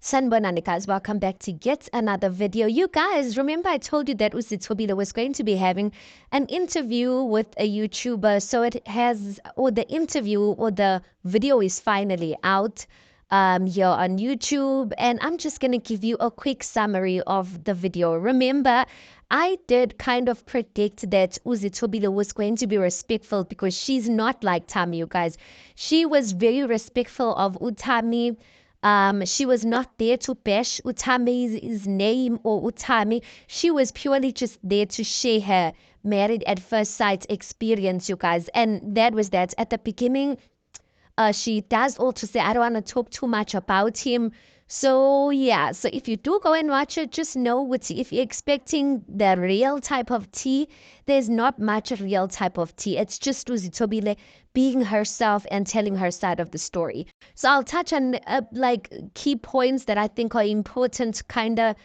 Sanibonani guys, welcome back to yet another video. You guys, remember I told you that Zithobiles was going to be having an interview with a YouTuber. So it has, or the interview or the video is finally out here on YouTube. And I'm just going to give you a quick summary of the video. Remember, I did kind of predict that Zithobiles was going to be respectful because she's not like Tami, you guys. She was very respectful of Utami. She was not there to bash Utami's name or Utami. She was purely just there to share her married at first sight experience, you guys. And that was that. At the beginning, she does also say, I don't want to talk too much about him. So yeah, so if you do go and watch it, just know if you're expecting the real type of tea, there's not much real type of tea. It's just Zithobiles being herself and telling her side of the story. So I'll touch on like key points that I think are important kind of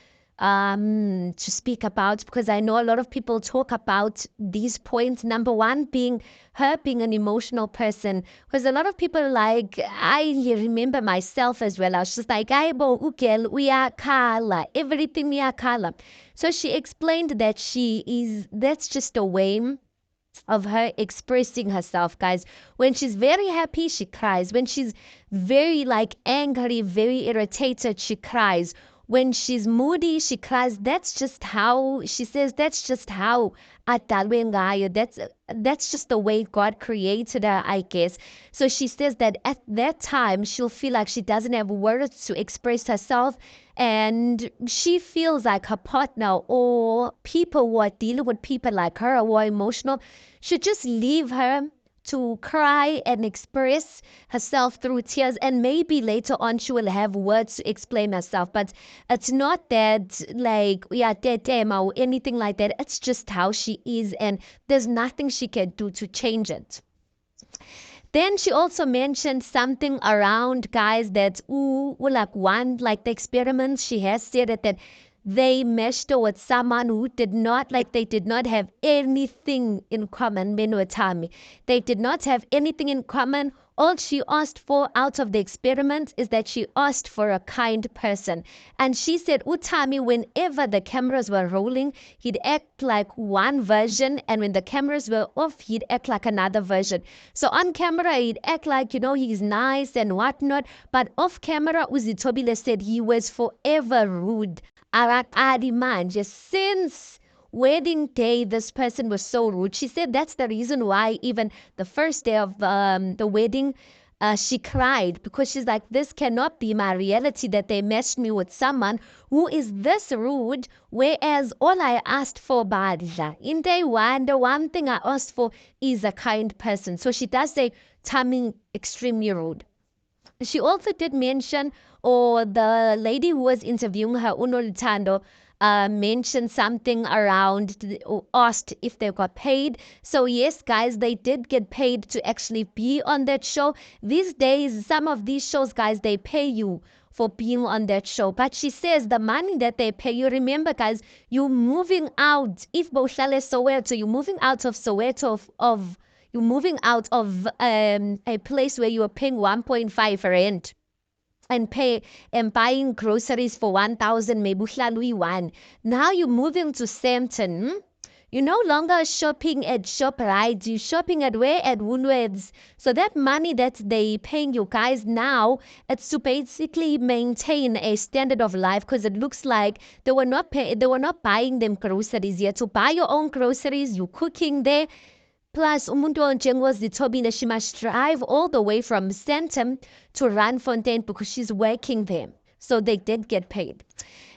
to speak about, because I know a lot of people talk about these points. Number one being her being an emotional person, because a lot of people, like, I remember myself as well, I was just like, "Aibo ukel uyakhala, everything uyakhala." So she explained that that's just a way of her expressing herself, guys. When she's very happy, she cries. When she's very like angry, very irritated, she cries. When she's moody, she cries. That's just how she says. That's just how atalwe ngayo. That's just the way God created her, I guess. So she says that at that time she'll feel like she doesn't have words to express herself, and she feels like her partner or people who are dealing with people like her who are emotional should just leave her to cry and express herself through tears, and maybe later on she will have words to explain herself. But it's not that like yeah tetema or anything like that. It's just how she is, and there's nothing she can do to change it. Then she also mentioned something around, guys, that like the experiments she has said that they meshed her with someone who did not, like, they did not have anything in common. Menotami, they did not have anything in common. All she asked for out of the experiment is that she asked for a kind person. And she said Utami, whenever the cameras were rolling, he'd act like one version, and when the cameras were off, he'd act like another version. So on camera, he'd act like, he's nice and whatnot, but off camera, Zithobiles said he was forever rude. Just since wedding day, this person was so rude. She said that's the reason why even the first day of the wedding, she cried, because she's like, this cannot be my reality that they matched me with someone who is this rude, whereas all I asked for, Badla, in day one, the one thing I asked for is a kind person. So she does say Tami extremely rude. She also did mention, or the lady who was interviewing her, Unolitando, mentioned something around, or asked if they got paid. So yes, guys, they did get paid to actually be on that show. These days, some of these shows, guys, they pay you for being on that show. But she says the money that they pay you, remember, guys, you're moving out. If Bohlale Soweto, you're moving out of Soweto of you're moving out of a place where you are paying 1.5 rent and buying groceries for 1,000, maybe one. Now you're moving to Sandton. You're no longer shopping at ShopRite. You're shopping at where? At Woolworths. So that money that they paying you guys now, it's to basically maintain a standard of life, because it looks like they were not buying them groceries yet. To buy your own groceries, you're cooking there. Plus, umuntu onjengozithobiles, she must drive all the way from Sandton to Randfontein because she's working there. So they did get paid.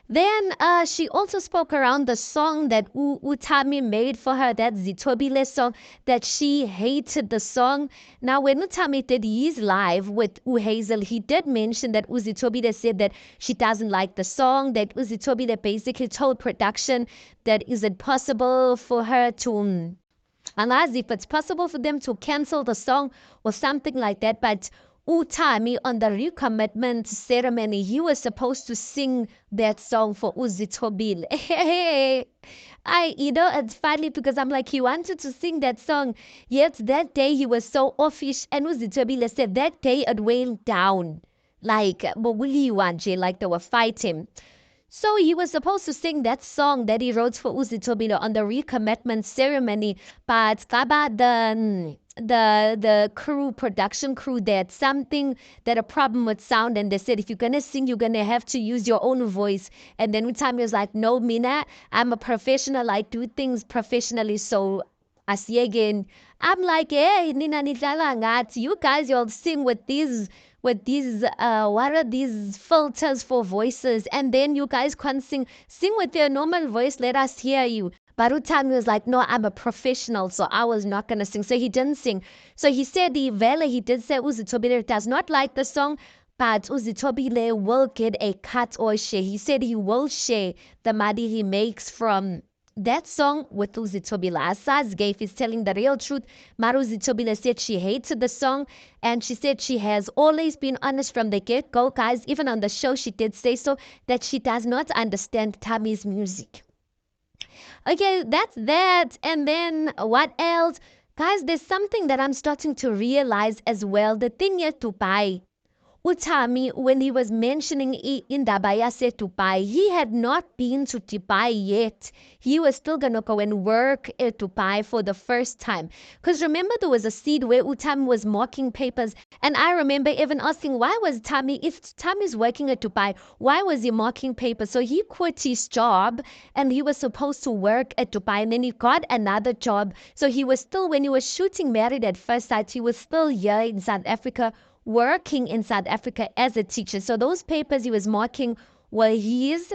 Then she also spoke around the song that Utami made for her, that Zithobiles song, that she hated the song. Now, when Utami did his live with Hazel, he did mention that Zithobiles said that she doesn't like the song, that Zithobiles basically told production that is it possible for her to and as if it's possible for them to cancel the song or something like that. But Utami, on the recommitment ceremony, he was supposed to sing that song for Zithobiles. It's funny because I'm like, he wanted to sing that song, yet that day he was so offish, and Zithobiles said that day it went down. like like they were fighting. So he was supposed to sing that song that he wrote for Uzitobile on the recommitment ceremony, but Kaba, the crew, production crew, they had something, that a problem with sound, and they said if you're gonna sing, you're gonna have to use your own voice. And then Utami was like, no, Mina, I'm a professional, I do things professionally, so asiyekeni. I'm like, hey, nina nidlala ngathi. You guys, you'll sing with these what are these filters for voices, and then you guys can't sing with your normal voice, let us hear you. But Utami was like, no, I'm a professional, so I was not gonna sing. So he didn't sing. So he said he did say Uzitobile does not like the song, but Uzitobile will get a cut or share. He said he will share the money he makes from that song with Uzitobile. Asaz Gafe is telling the real truth. Maru Zitobile said she hated the song, and she said she has always been honest from the get-go, guys. Even on the show, she did say so, that she does not understand Tammy's music. Okay, that's that. And then what else? Guys, there's something that I'm starting to realize as well. The thing here to buy. Utami, when he was mentioning in Dabayase Dubai, he had not been to Dubai yet. He was still gonna go and work at Dubai for the first time. Because remember, there was a seed where Utami was marking papers, and I remember even asking, why was Tami, if Tami's working at Dubai, why was he marking papers? So he quit his job, and he was supposed to work at Dubai, and then he got another job. So he was still, when he was shooting Married at First Sight, he was still here in South Africa, working in South Africa as a teacher. So those papers he was marking were his.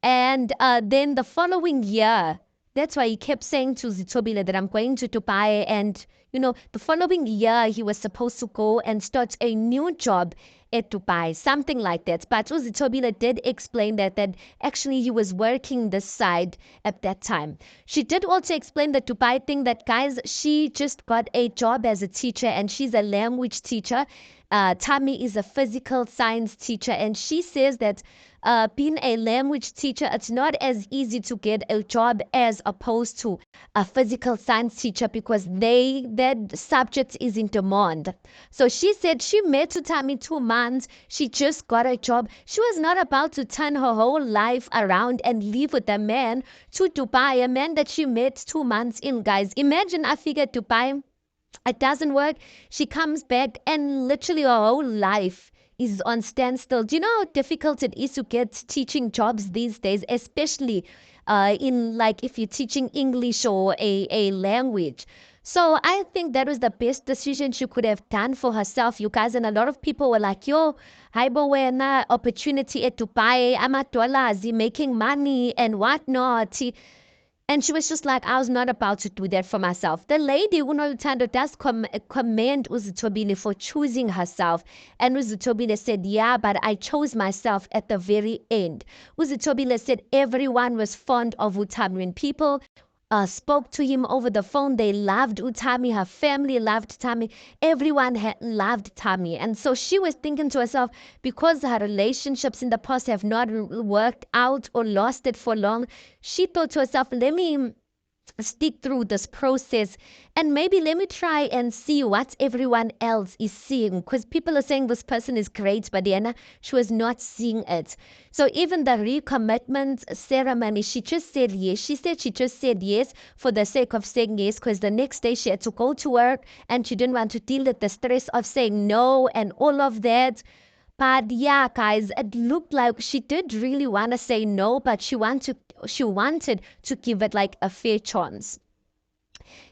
And then the following year, that's why he kept saying to Zitobile that I'm going to Dubai. And, the following year, he was supposed to go and start a new job at Dubai, something like that. But Zitobile did explain that actually he was working this side at that time. She did also explain the Dubai thing, that, guys, she just got a job as a teacher, and she's a language teacher. Tammy is a physical science teacher, and she says that being a language teacher, it's not as easy to get a job as opposed to a physical science teacher, because that subject is in demand. So she said she met Tammy 2 months. She just got a job. She was not about to turn her whole life around and leave with a man to Dubai, a man that she met 2 months in, guys. Imagine, I figured Dubai, it doesn't work. She comes back, and literally her whole life is on standstill. Do you know how difficult it is to get teaching jobs these days, especially in, like, if you're teaching English or a language? So I think that was the best decision she could have done for herself, you guys. And a lot of people were like, yo, haibo wena opportunity to buy $, making money and whatnot. And she was just like, I was not about to do that for myself. The lady, Unolutando, does commend Uzitobile for choosing herself. And Uzitobile said, yeah, but I chose myself at the very end. Uzitobile said everyone was fond of Utami. When people spoke to him over the phone, they loved Utami. Her family loved Tami. Everyone had loved Tami. And so she was thinking to herself, because her relationships in the past have not worked out or lasted for long, she thought to herself, let me stick through this process, and maybe let me try and see what everyone else is seeing, because people are saying this person is great, but Diana, she was not seeing it. So even the recommitment ceremony, she just said yes. She said she just said yes for the sake of saying yes, because the next day she had to go to work, and she didn't want to deal with the stress of saying no and all of that. But yeah, guys, it looked like she did really want to say no, but she wanted to give it like a fair chance.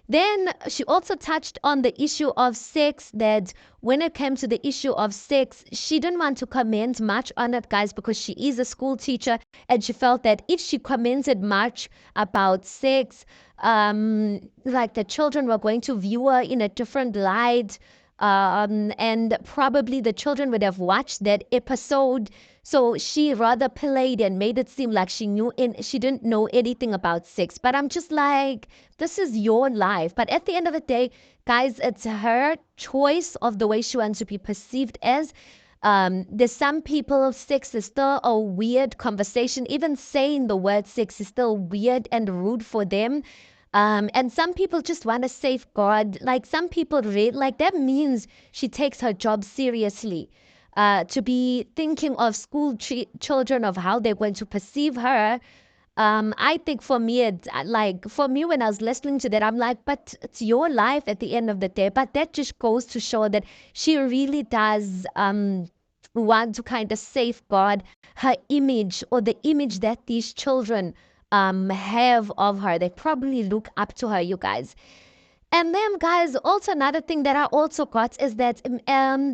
Then she also touched on the issue of sex, that when it came to the issue of sex, she didn't want to comment much on it, guys, because she is a school teacher, and she felt that if she commented much about sex, like the children were going to view her in a different light, and probably the children would have watched that episode. So she rather played and made it seem like she didn't know anything about sex. But I'm just like, this is your life. But at the end of the day, guys, it's her choice of the way she wants to be perceived as. There's some people, sex is still a weird conversation. Even saying the word sex is still weird and rude for them. And some people just want to safeguard. Like, some people read, like, that means she takes her job seriously. to be thinking of school children, of how they're going to perceive her. I think for me, for me, when I was listening to that, I'm like, but it's your life at the end of the day. But that just goes to show that she really does want to kind of safeguard her image, or the image that these children have of her. They probably look up to her, you guys. And then, guys, also another thing that I also got is that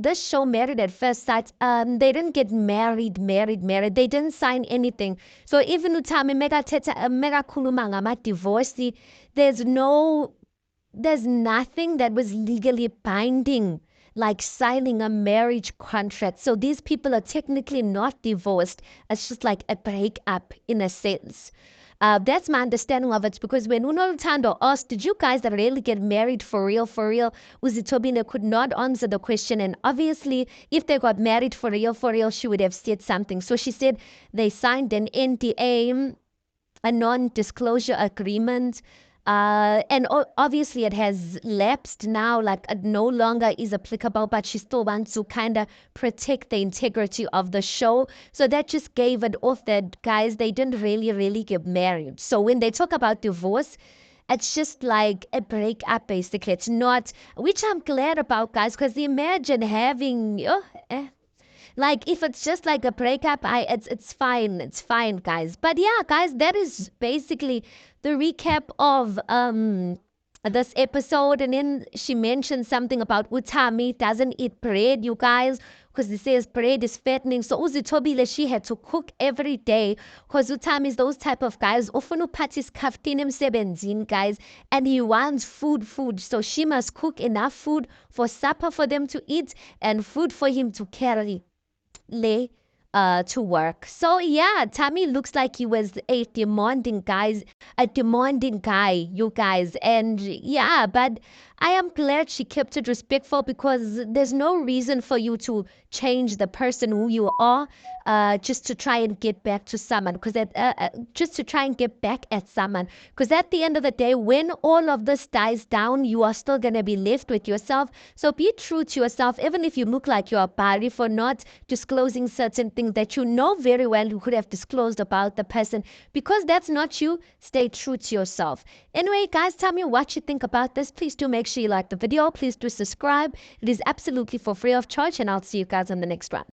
this show, Married at First Sight, they didn't get married. They didn't sign anything. So even utami mega teta mega kulumanga ma divorce, there's no there's nothing that was legally binding, like signing a marriage contract. So these people are technically not divorced. It's just like a breakup in a sense. That's my understanding of it, because when Uno Tando asked, did you guys really get married for real, Uzitobile could not answer the question. And obviously, if they got married for real, she would have said something. So she said they signed an NDA, a non-disclosure agreement. And obviously it has lapsed now, like it no longer is applicable, but she still wants to kind of protect the integrity of the show. So that just gave it off that, guys, they didn't really get married. So when they talk about divorce, it's just like a breakup, basically. It's not, which I'm glad about, guys, because imagine having, like if it's just like a breakup, it's fine, guys. But yeah, guys, that is basically the recap of this episode. And then she mentioned something about Utami doesn't eat bread, you guys, because it says bread is fattening. So Uzitobile, she had to cook every day, because Utami is those type of guys. Often upatis kaftin emsebenzini, guys, and he wants food. So she must cook enough food for supper for them to eat, and food for him to carry lay to work. So yeah, Tammy looks like he was a demanding guy, you guys. And yeah, but I am glad she kept it respectful, because there's no reason for you to change the person who you are just to try and get back to someone, because just to try and get back at someone, because at the end of the day, when all of this dies down, you are still going to be left with yourself. So be true to yourself, even if you look like you're a body, for not disclosing certain things that you know very well you could have disclosed about the person, because that's not you. Stay true to yourself. Anyway, guys, tell me what you think about this. Please do make sure you like the video. Please do subscribe. It is absolutely for free of charge, and I'll see you guys on the next one.